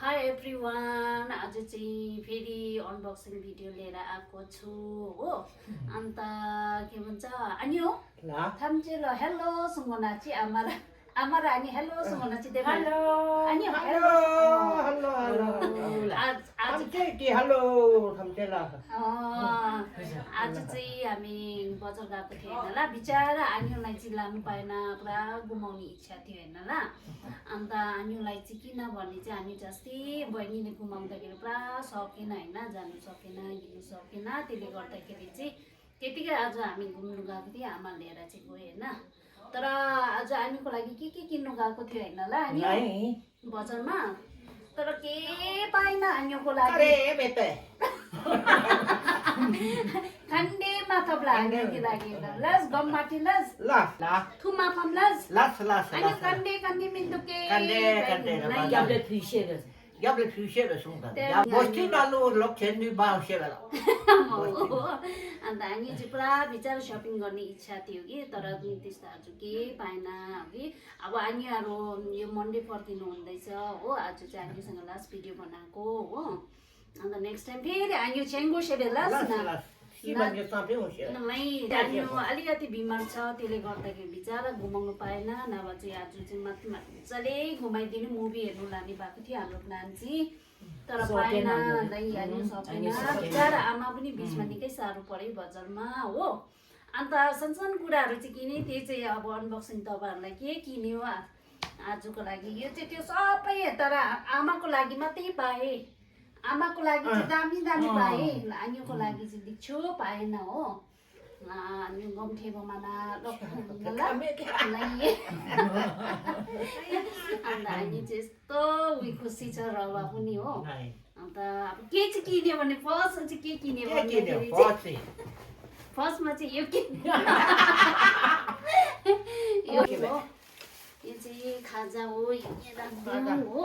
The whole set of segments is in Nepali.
हाई एभ्रिवान आज चाहिँ फेरि अनबक्सिङ भिडियो लिएर आएको छु हो अन्त के भन्छ अनि हो थाम्चे ल हेलो सुमनाची आमारा अनि हेलो सुमनाची देख हेलो अनि हेलो हेलो हेलो आज के हेलो थाम्चे ल आज चाहिँ हामी बजार गएको थियौँ होइन ल बिचरा आनियोलाई चाहिँ लानु पाएन पुरा घुमाउने इच्छा थियो होइन ल अन्त आनियोलाई चाहिँ किनभने चाहिँ हामी जस्तै बहिनीले घुमाउँदाखेरि पुरा सकेन होइन जानु सकेन हिँड्नु सकेन त्यसले गर्दाखेरि चाहिँ त्यतिकै आज हामी घुम्नु गएको थियौँ आमा लिएर चाहिँ गयो होइन तर आज आनीको लागि के किन्नु गएको थियो होइन ल आनी बजारमा तर के पाएन आनीको लागि खण्डे माथप्ला आनीको लागि लस गम माथि लस थुमा फम लस अनि खण्डे मिन्दुके Jag blev fysisk och sånt. Jag måste inte nå lock sen nu bara se väl. अन्त हामी चाहिँ पुरा बिचारा सपिङ गर्ने इच्छा थियो कि तर त्यस्तो आज केही पाएन कि अब आनीहरू यो मन्डे फर्किनु हुँदैछ हो आज चाहिँ आनीसँग लास्ट भिडियो बनाएको हो अन्त नेक्स्ट टाइम फेरि आनी छेङ्गो सेबे लास्ट अलिकति बिमार छ त्यसले गर्दाखेरि बिचरा घुमाउनु पाएन नभए चाहिँ आज चाहिँ माथि मजाले घुमाइदिनु मुभी हेर्नु लाने भएको थियो हाम्रो प्लान चाहिँ तर पाएन ल्याइहाल्नु सकेन बिचरा आमा पनि बिचमा निकै साह्रो पर्यो बजारमा हो अन्त सानसानो कुराहरू चाहिँ किने त्यही चाहिँ अब अनबक्सिङ तपाईँहरूलाई के किन्यो आजको लागि यो चाहिँ त्यो सबै तर आमाको लागि मात्रै पाएँ आमाको लागि चाहिँ दामी पाएँ आनीको लागि चाहिँ दिक्छु पाएन हो अनि गम्ठेबोमा अन्त हामी चाहिँ यस्तो उयो खुसी छ रवा पनि हो अन्त अब के चाहिँ किन्यो भने फर्स्ट चाहिँ के किन्यो भन्दाखेरि चाहिँ फर्स्टमा चाहिँ यो किन्यो यो चाहिँ खाजा हो हो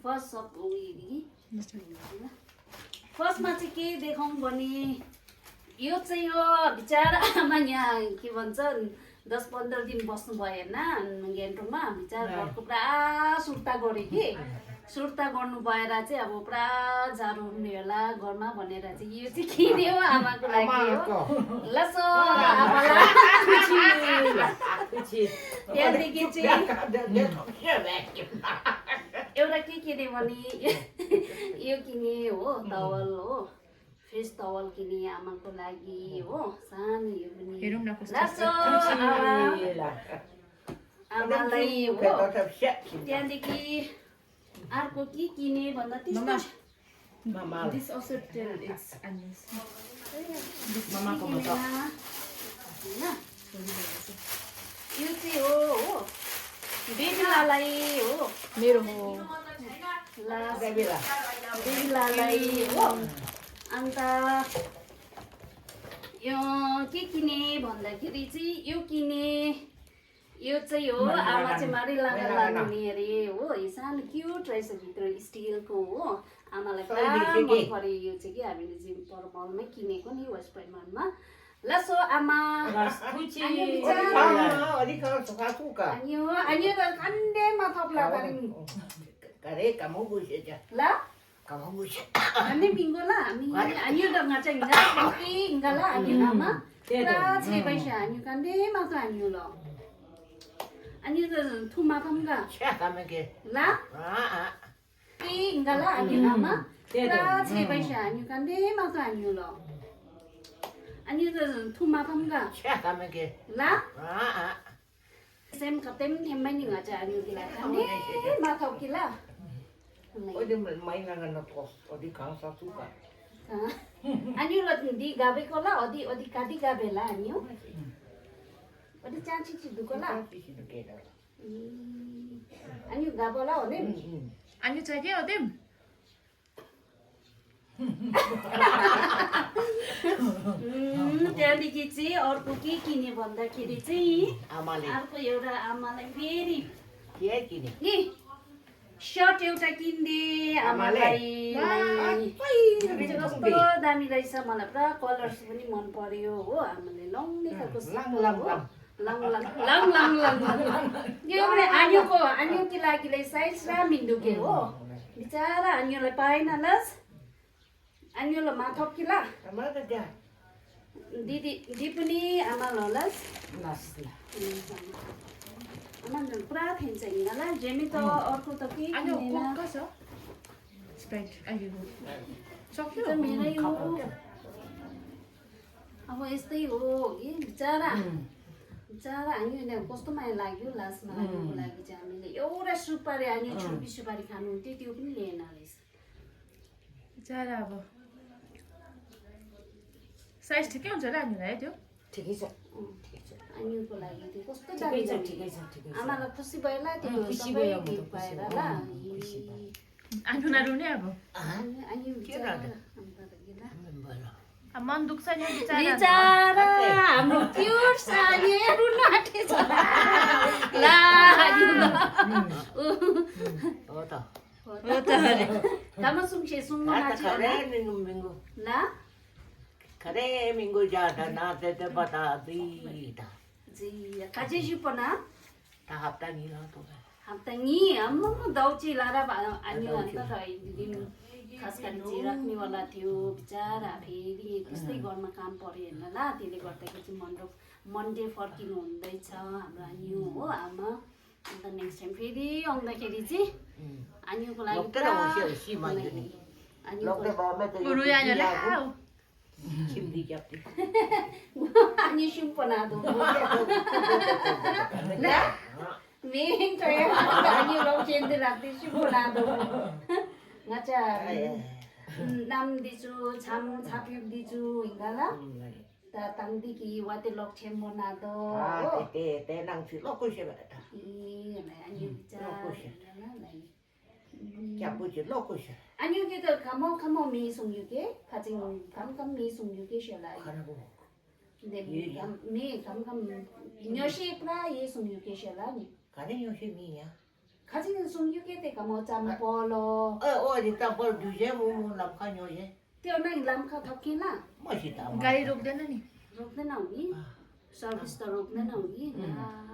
फर्स्ट सब फर्स्टमा चाहिँ के देखाउँ भने यो चाहिँ हो बिचरा आमा यहाँ के भन्छ 10-15 दिन बस्नु भयो होइन गान्तोकमा बिचरा घरको पुरा सुर्ता गऱ्यो कि सुर्ता गर्नु भएर चाहिँ अब पुरा जाडो हुने होला घरमा भनेर चाहिँ यो चाहिँ किन्यो आमाको लागि हो लसो त्यहाँदेखि चाहिँ एउटा के किने भने यो किने हो टवल हो फेस टवल किने आमाको लागि हो सानो यो पनि आमालाई हो त्यहाँदेखि अर्को के किने भन्दा त्यस्तो यो चाहिँ हो बेबिलालाई हो मेरो हो बेबिलालाई हो अन्त यो के किने भन्दाखेरि चाहिँ यो किने यो चाहिँ हो आमा चाहिँ मारिलामा लाने अरे हो यो सानो क्युट रहेछ भित्र स्टिलको हो आमालाई पुरा मन पऱ्यो यो चाहिँ कि हामीले चाहिँ पर मलमै किनेको नि वेस्ट प्राइमरमा लसो आमा खण्डेमा थप्ला अनि बिङ्गो ल हामी डङ्गा चाहिँ हिँड्छ ल हामी आमा पुरा छे पैसा हामी खण्डेमा त हामी ल अनि त थुमा फम्गा ल हिँड्छ ल हामी आमा पुरा छे पैसा हामी खण्डेमा त हामी ल अनि त थुमा फम्गा ल सेम कतै पनि थेम्मै नि हुन्छ अनि दिलाई खाने माथौ कि ल अनि ल दि गाबेको ल अदि काटी गाबेला अनि हो अदि चाची चिदुको ल अनि गाबला हो नि अनि चाहिँ के अदेम त्यहाँदेखि चाहिँ अर्को के किने भन्दाखेरि चाहिँ अर्को एउटा आमालाई फेरि सर्ट एउटा किन्दे आमालाई कस्तो दामी रहेछ मलाई पुरा कलर्स पनि मन पर्यो हो आमाले लाउने खालको long long long long long यो पनि आन्योको लागि साइज र मिन्दुके हो बिचारा आन्योलाई पाएन लस आन्योलाई माथप कि ल दिदी पनि आमा लस आमा पुरा खान्छ हिँड्ला जेमी त अर्को त के 아니요, किनेन 볶아서. 스프라이트. 아이고. सक्यो? त मेरै हो अब यस्तै हो कि बिचारा हामीलाई कस्तो माया लाग्यो लास्टमा आन्योको लागि चाहिँ हामीले एउटा सुपारी आन्यो छुर्पी सुपारी खानुहुन्थ्यो त्यो पनि लिएन रहेछ बिचारा अब साइज ठिकै हुन्छ होला आन्योलाई है त्यो ठिकै छ आन्योको लागि त्यो कस्तो ठिकै छ दामी ठिकै छ ठिकै छ आमालाई खुसी भयो ल त्यो खुसी सबै भयो, म त गिफ्ट खुसी पाएर भयो, ल म त खुसी भयो। आन्यो नरुने अब आन्यो बिचारा के अन्त त के ल अब मन दुख्छ नि बिचारा बिचारा हाम्रो क्युट छ आन्यो रुन आँटेछ ला हो त हो त Kamu sungsi sungguh Kata ngaji kare lah. minggu Lah, kare minggu jada na te bata bida ji kaji siapa na? tahap tani lah tu Hamta ni, amma dauci lara ani anta kai दिन खास गरी चाहिँ राख्ने वाला थियो बिचारा फेरि त्यस्तै घरमा काम पर्यो हेर्न ला त्यसले गर्दाखेरि चाहिँ मन्डे फर्किनु हुँदैछ हाम्रो आन्यु हो आमा अन्त नेक्स्ट टाइम फेरि आउँदाखेरि चाहिँ आन्युको लागि Dokter पुरा mau siapa sih maju ni? आन्युको Dokter bawa meter. Guru yang nyala. Sim di jati. आन्यु सिम्पनादो ला मेन चाहिँ आन्यु लौचेन्दै राख्दै सिम्पनादो ngaca nam dicu cham chapyuk dicu ingala ta tangdi ki wate lok chem monado Ah, te nang si loko siapa dah. i na anyu bicara na lai Siapa je loko siapa? anyu ke to kamo mi sung yu ke khaching kam mi sung yu ke shala Karena bu. de mi kam nyoshi pra ye sung yu ke shala ni Karena yang si ni ya. khaching sung yu ke te kamo cham polo Oh di tampol duje mu lapkan yo ye. त्यो नै लामखा थकिला Masih tak. गाडी रोक्दैन नि रोक्दैन हो कि सर्भिस त रोक्दैन हो कि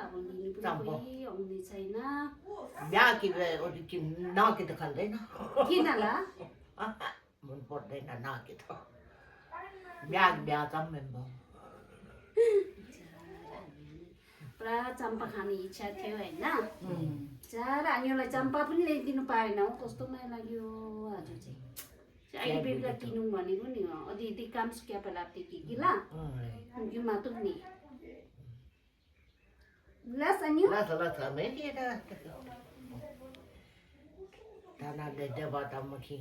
अब लिनु पनि कोही आउने छैन Biar kita odi kim nak kita kandai na. किन ला Mun portai na nak kita. Biar tam member. पुरा चम्पा खाने इच्छा थियो होइन चार हामीलाई चम्पा पनि ल्याइदिनु पाएन हौ कस्तो माया लाग्यो आज चाहिँ अहिले बेलुका किनौँ भनेको नि अदि काम सुक्या पहिला कि ल यो मातुक नि लास अनि Lah main dia dah. Tanah dia bata maki.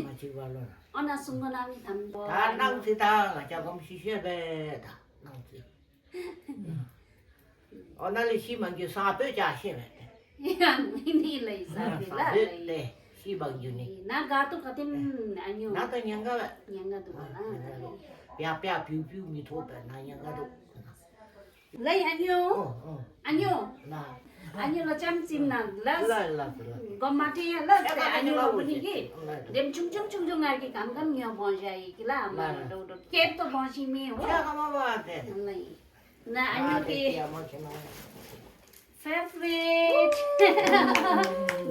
Macam balon. अनासुङ्ग नामी थाम्बो Tanang kita macam kamu sisir beda. Nang si. Ona lisi manggil sapi jasir. नि लै साथी ल Sapi le si bangju ni. ना गातो कतिम अन्यो Nata nyangga. यंगा दुला Pia piu mi thope na nyangga tu. लै अन्यो Oh. अन्यो Nah. अन्यो ल चाम चिम्ना ल Lah. गम्माटे ल अन्यो ल पनि कि देम चुङ आके काम न्य बजाइ कि ल हाम्रो केप त बसिमे हो Ya kamu buat. लै ना अन्यो के Ya macam mana? फेभरेट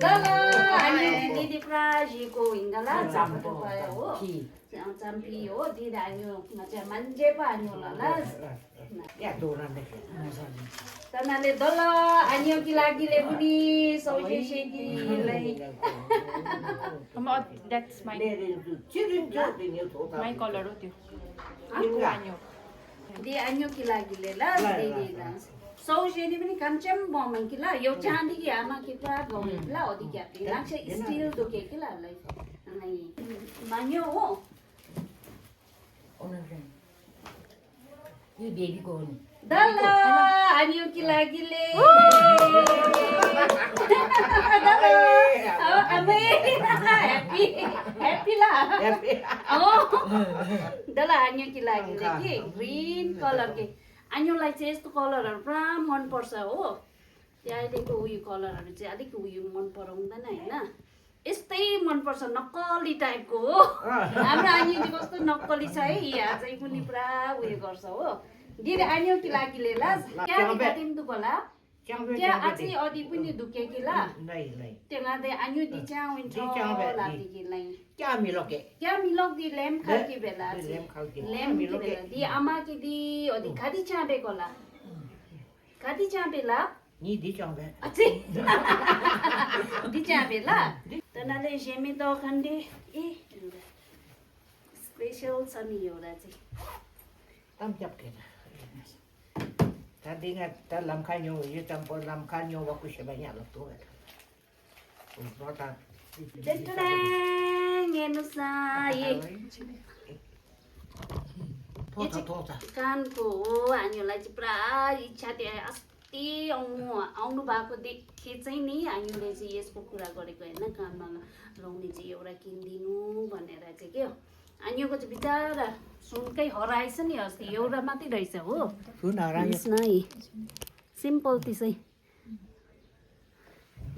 गला अन्यो दिदी प्राजीको हिँडला चाम्पो पायो हो चाम्पी हो दिदी अन्यो चाहिँ मान्छे पो अन्यो ल Ya turun deh. तनाले दल अन्योकी लागिले पनि सौसेकी लै द्याट्स माई माई कलर हो त्यो आन्यो दि अन्योकी लागिले ल दिदी सौसेनी पनि कामचम बमै कि ल यो चाँदी कि आमा कि पुरा गउने ल अधि क्याप्टी लाग्छ स्टिल दोके कि ल लाई मान्यो हो यो बेबीको हो नि दल अन्योकी लागिले ह्याप्पी ला दल अन्योकी लागिले कि ग्रिन कलर के अन्योलाई चाहिँ यस्तो कलरहरू पुरा मनपर्छ हो त्यो अहिलेको उयो कलरहरू चाहिँ अलिक उयो मन पराउँदैन होइन यस्तै मनपर्छ नक्कली टाइपको हो हाम्रो आनी चाहिँ कस्तो नक्कली छ है यहाँ चाहिँ पनि पुरा उयो गर्छ हो दिदी आन्यो कि लागिले ला क्या Jangan tim tu kola Jangan क्या अझै अदि पनि दुखे कि ला Nei, nei. त्यहाँ दे आन्यो दि च्याउ हुन्छ Di च्याउ बे, ला di. दिगी लाई Jangan miloke. क्या मिलोक दि लेम खाके बेला Lem kau ke. लेम कि बेला दि आमा कि दि अदि खादी चाबे कोला खादी चाबे ला Ni di jangan be. अझै दि चाबे ला तनाले जेमी त खण्डे ए स्पेशल छ नि एउटा चाहिँ Tam jap ke. Tadi ingat dalam kanyo, you campur dalam kanyo waktu sebanyak lah tu. Rota. टेन्टुनाङ हेर्नुहोस् न Tota. कानको हो हामीहरूलाई चाहिँ पुरा इच्छा थियो अस्ति आउनु भएको देखे चाहिँ नि हामीहरूले चाहिँ यसको कुरा गरेको होइन कानमा लाउने चाहिँ एउटा किनिदिनु भनेर चाहिँ के हो हामीको चाहिँ बिचारा सुनकै हराएछ नि अस्ति एउटा मात्रै रहेछ हो Sudah orang हेर्नुहोस् न है सिम्पल त्यसै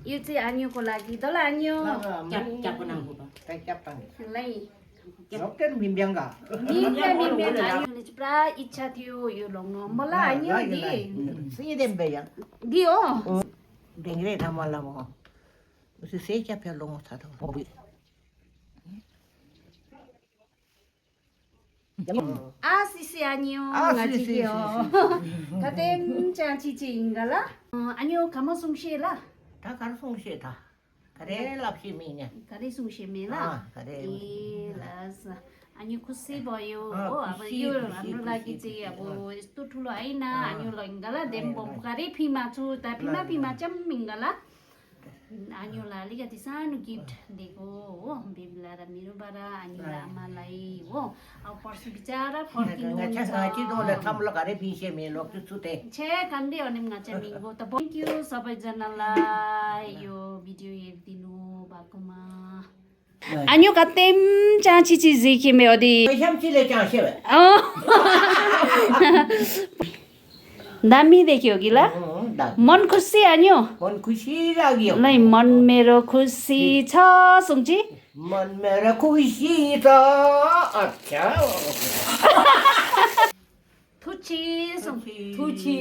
यो चाहिँ आनियोको लागि दल आनियो Cap nang ko. Saya cap tangan. लाई Dokter bimbang enggak? आनियोले चाहिँ पुरा इच्छा थियो यो लाउनु मलाई आनियो दि Saya dembeyang. दि हो Dengre nama lama. Mesti saya cap yang long satu. Mobil. आशिष आनियो Asisi. कतै चाची चाहिँ हिँगला आनियो खामा सुङसे ला Tak kan fungsi dah. Kare lapsi minyak. कतै सुङसे मेला Kare. ए लास अनि खुसी भयो अँ, हो अब खुसी, यो खुसी, हाम्रो खुसी, लागि खुसी, चाहिँ अब अँ। यस्तो ठुलो होइन हामी लैङ्गला देम बम्कारे फिमा छु त फिमा चाहिँ मिङ्गला आनियोलाई अलिकति सानो गिफ्ट दिएको हो बेबीला र मेरोबाट आनियोलाई आमालाई हो अब पर्सि बिचारा फर्किनु Ngaji dulu tambah kare bisa melok tu sute. छे काण्डे अनि ngaca मिङ्गो त थ्याङ्क यू सबैजनालाई यो भिडियो हेरिदिनु भएकोमा आनियो कतैम चाची चिज खेमे अदि Macam sila cakap siapa? दामी देख्यो कि ला Dah. मन खुसी आनियो Mon kusi lagi. नै मन मेरो खुसी छ सुङची Mon merah kusi dah. Acha. थुची सुङ Tuci. थुची